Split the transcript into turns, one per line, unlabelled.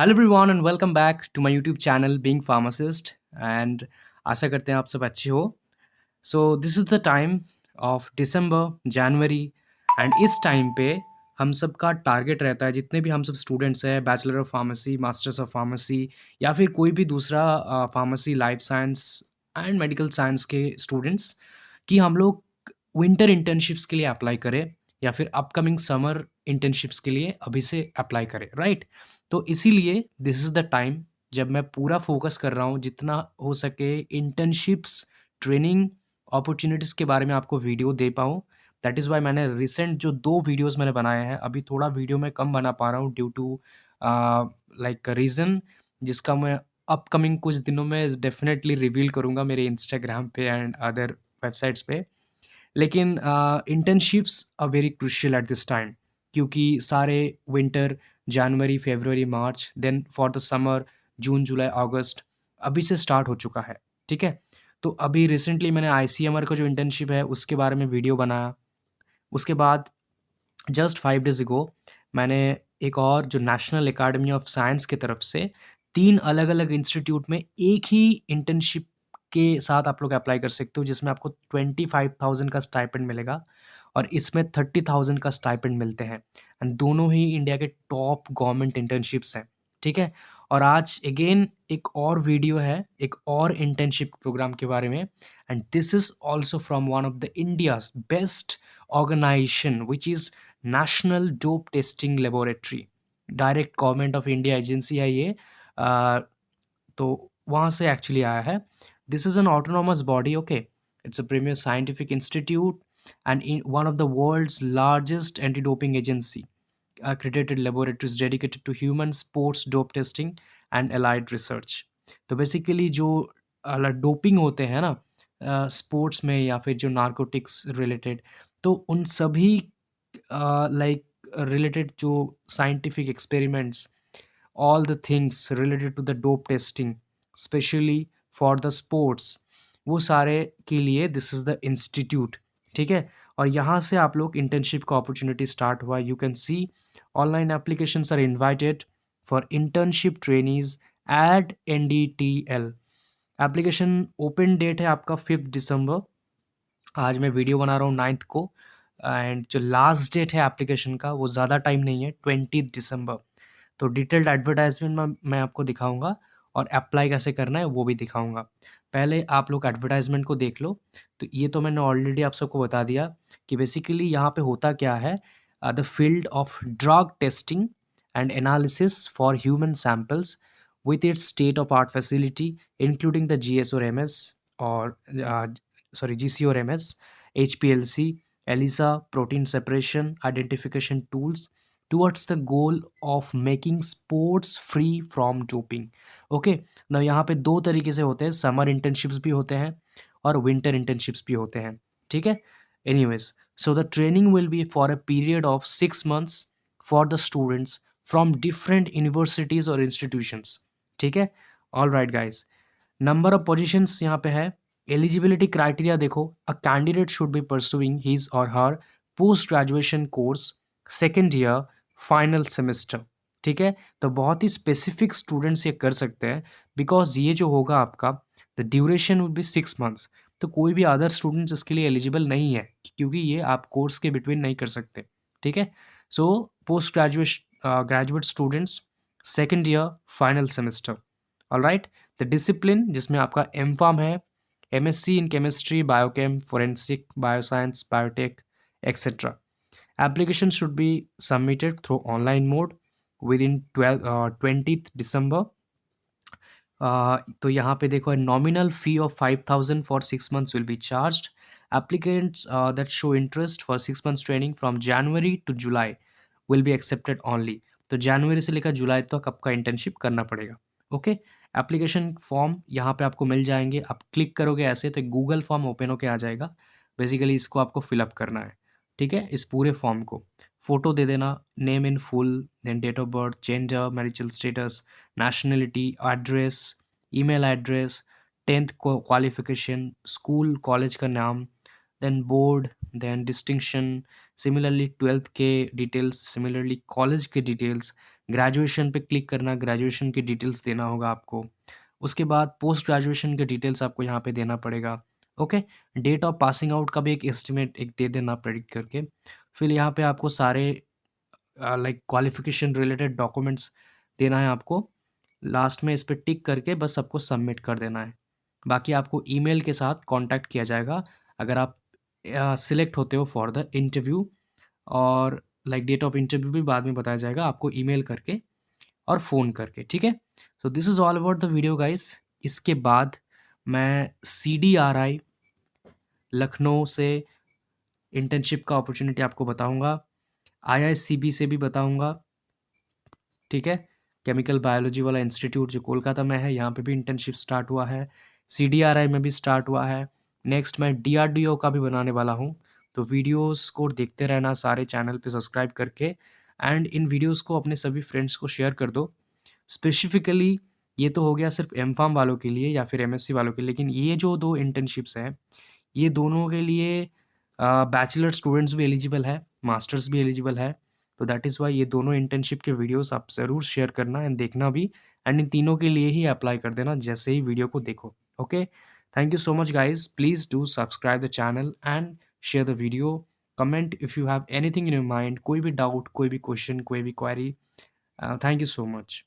Hello everyone and welcome back to my YouTube channel being pharmacist and आशा करते हैं आप सब अच्छे हो। So this is the time of December January and इस टाइम पे हम सब का टारगेट रहता है, जितने भी हम सब स्टूडेंट्स हैं, bachelor of pharmacy, masters of pharmacy या फिर कोई भी दूसरा pharmacy, life science and medical science के स्टूडेंट्स, कि हम लोग विंटर इंटर्नशिप्स के लिए अप्लाई करें या फिर अपकमिंग समर इंटर्नशिप्स के लिए अभी से अप्लाई करें, राइट? तो इसीलिए दिस इज़ द टाइम जब मैं पूरा फोकस कर रहा हूँ जितना हो सके इंटर्नशिप्स, ट्रेनिंग अपॉर्चुनिटीज़ के बारे में आपको वीडियो दे पाऊँ। दैट इज़ वाई मैंने रिसेंट जो 2 वीडियोज़ मैंने बनाए हैं, अभी थोड़ा वीडियो मैं कम बना पा रहा हूँ ड्यू टू लाइक रीज़न, जिसका मैं अपकमिंग कुछ दिनों में डेफ़िनेटली रिवील करूँगा मेरे इंस्टाग्राम पे एंड अदर वेबसाइट्स पे। लेकिन internships are very crucial at this time, क्योंकि सारे winter January, February, March, then for the summer June, July, August अभी से स्टार्ट हो चुका है, ठीक है? तो अभी रिसेंटली मैंने आईसीएमआर का जो इंटर्नशिप है उसके बारे में वीडियो बनाया। उसके बाद जस्ट 5 डेज़ अगो मैंने एक और जो नेशनल एकेडमी ऑफ साइंस की तरफ से 3 अलग-अलग इंस्टीट्यूट में एक ही इंटर्नशिप के साथ आप लोग अप्लाई कर सकते हो, जिसमें आपको 25,000 का स्टाइपेंड मिलेगा और इसमें 30,000 का स्टाइपेंड मिलते हैं एंड दोनों ही इंडिया के टॉप गवर्नमेंट इंटर्नशिप्स हैं, ठीक है? और आज अगेन एक और वीडियो है, एक और इंटर्नशिप प्रोग्राम के बारे में, and this is also from one of the India's best organisation which is national dope testing laboratory. Direct government of India agency है ये। अ, तो वहाँ से एक्चुअली आया है। This is an autonomous body, okay? It's a premier scientific institute and in one of the world's largest anti doping agency, accredited laboratories dedicated to human sports dope testing and allied research। तो basically जो doping होते हैं ना sports में या फिर जो narcotics related, तो उन सभी like related to scientific experiments, all the things related to the dope testing, especially for the sports, वो सारे के लिए दिस इज़ द इंस्टीट्यूट, ठीक है? और यहाँ से आप लोग इंटर्नशिप का अपॉर्चुनिटी स्टार्ट हुआ। You can see online applications are invited for internship trainees at NDTL। Application open date है आपका 5 दिसंबर। आज मैं वीडियो बना रहा हूँ 9th को एंड जो लास्ट डेट है एप्लीकेशन का वो ज़्यादा टाइम नहीं है, 20 दिसंबर। तो डिटेल्ड एडवर्टाइजमेंट मैं आपको दिखाऊंगा और अप्लाई कैसे करना है वो भी दिखाऊंगा। पहले आप लोग एडवर्टाइजमेंट को देख लो। तो ये तो मैंने ऑलरेडी आप सबको बता दिया कि बेसिकली यहाँ पे होता क्या है। The field of drug testing and analysis for human samples with its state of art facility including the GS or MS or GC or MS, HPLC, ELISA, protein separation, identification tools towards the goal of making sports free from doping। Okay ना, यहाँ पे दो तरीके से होते हैं, summer internships भी होते हैं और विंटर इंटर्नशिप्स भी होते हैं, ठीक है? Anyways, so the training will be for a period of 6 months for the students from different universities और इंस्टीट्यूशंस, ठीक है? All right guys, number of positions यहाँ पे है। एलिजिबिलिटी क्राइटेरिया देखो, a candidate should be pursuing his or her post graduation course second year final semester, ठीक है? तो बहुत ही स्पेसिफिक स्टूडेंट्स ये कर सकते हैं, बिकॉज ये जो होगा आपका, the duration would be 6 months। तो कोई भी अदर स्टूडेंट्स इसके लिए एलिजिबल नहीं है, क्योंकि ये आप कोर्स के बिटवीन नहीं कर सकते, ठीक है? So post graduate students second year final semester, all right? The discipline जिसमें आपका एम फार्म है, MSc in chemistry, biochem, forensic, bioscience, biotech, etcetera. Application should be submitted through online mode within 20th December. तो यहाँ पे देखो, nominal fee of 5,000 for 6 months will be charged. Applicants that show interest for 6 months training from January to July will be accepted only. तो जनवरी से लेकर जुलाई तक आपका internship करना पड़ेगा, ओके? एप्लीकेशन फॉर्म यहाँ पे आपको मिल जाएंगे, आप क्लिक करोगे ऐसे तो गूगल फॉर्म ओपन होके आ जाएगा। बेसिकली इसको आपको फिलअप करना है, ठीक है? इस पूरे फॉर्म को फोटो दे देना, name in full, then date of birth, gender, marital status, nationality, address, email address, 10th qualification, school college का नाम, then board, then distinction, similarly 12th के डिटेल्स, सिमिलरली कॉलेज के डिटेल्स, ग्रेजुएशन पे click करना, graduation की details देना होगा आपको। उसके बाद पोस्ट ग्रेजुएशन के डिटेल्स आपको यहाँ पे देना पड़ेगा। Okay, date of passing out का भी एक एस्टिमेट एक दे देना प्रेडिक्ट करके। फिर यहाँ पे आपको सारे लाइक क्वालिफिकेशन रिलेटेड डॉक्यूमेंट्स देना है आपको। लास्ट में इस पे टिक करके बस आपको सबमिट कर देना है। बाकी आपको ईमेल के साथ कांटेक्ट किया जाएगा अगर आप सिलेक्ट होते हो फॉर द इंटरव्यू, और लाइक डेट ऑफ इंटरव्यू भी बाद में बताया जाएगा आपको ईमेल करके और फ़ोन करके, ठीक है? सो this is all about the video guys. इसके बाद मैं CDRI लखनऊ से इंटर्नशिप का अपॉर्चुनिटी आपको बताऊँगा, IICB से भी बताऊँगा, ठीक है? केमिकल बायोलॉजी वाला इंस्टीट्यूट जो कोलकाता में है, यहाँ पे भी इंटर्नशिप स्टार्ट हुआ है। CDRI में भी स्टार्ट हुआ है। नेक्स्ट मैं DRDO का भी बनाने वाला हूँ। तो वीडियोज़ को देखते रहना सारे चैनल पे सब्सक्राइब करके, एंड इन वीडियोज़ को अपने सभी फ्रेंड्स को शेयर कर दो। स्पेसिफ़िकली ये तो हो गया सिर्फ़ एम-फार्म वालों के लिए या फिर MSc वालों के लिए, लेकिन ये जो 2 इंटर्नशिप्स हैं, ये दोनों के लिए बैचलर स्टूडेंट्स भी एलिजिबल है, मास्टर्स भी एलिजिबल है। तो दैट इज़ व्हाई ये दोनों इंटर्नशिप के वीडियोस आप ज़रूर शेयर करना एंड देखना भी, एंड इन तीनों के लिए ही अप्लाई कर देना जैसे ही वीडियो को देखो। Okay, thank you so much guys, please do subscribe the channel and share the video. Comment if you have anything in your mind, कोई भी डाउट, कोई भी क्वेश्चन, कोई भी query. Thank you so much.